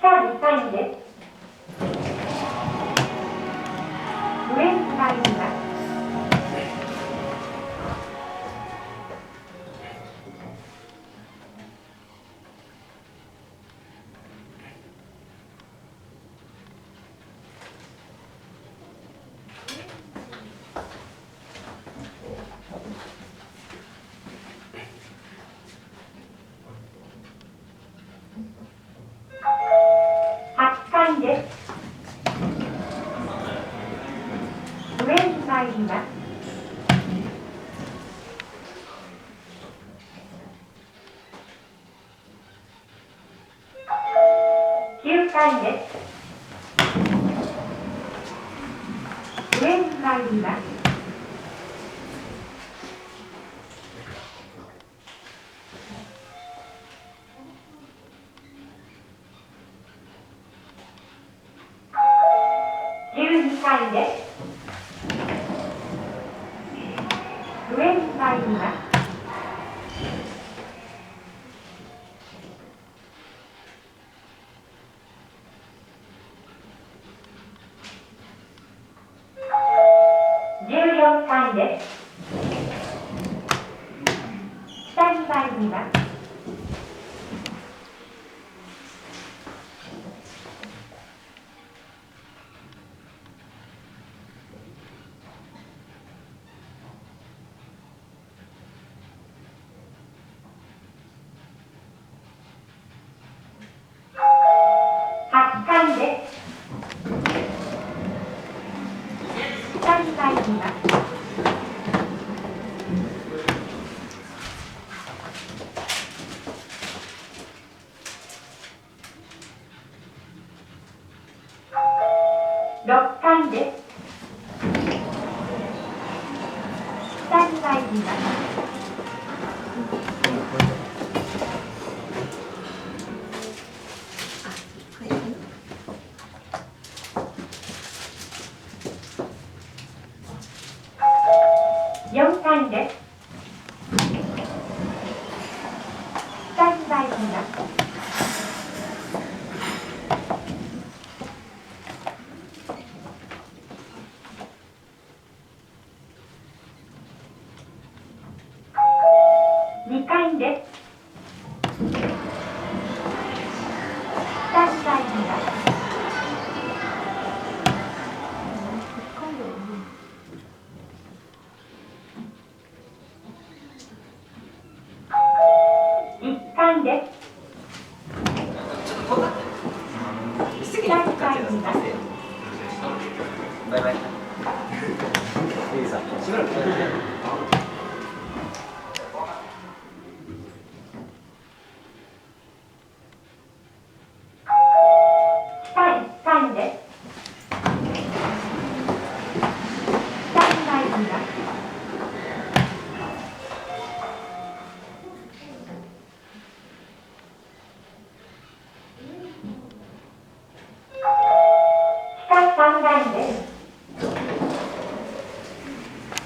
下2階です。上に参ります。8階です。上に参ります。9階です。上に参ります。12階です。上に参ります。14階です。下に参ります。8階です。下に参ります。6階です。下に参ります。4階です。下に参ります。2階です。下に参ります。1階です。下に参ります。バイバイ。いいさ。しばらく。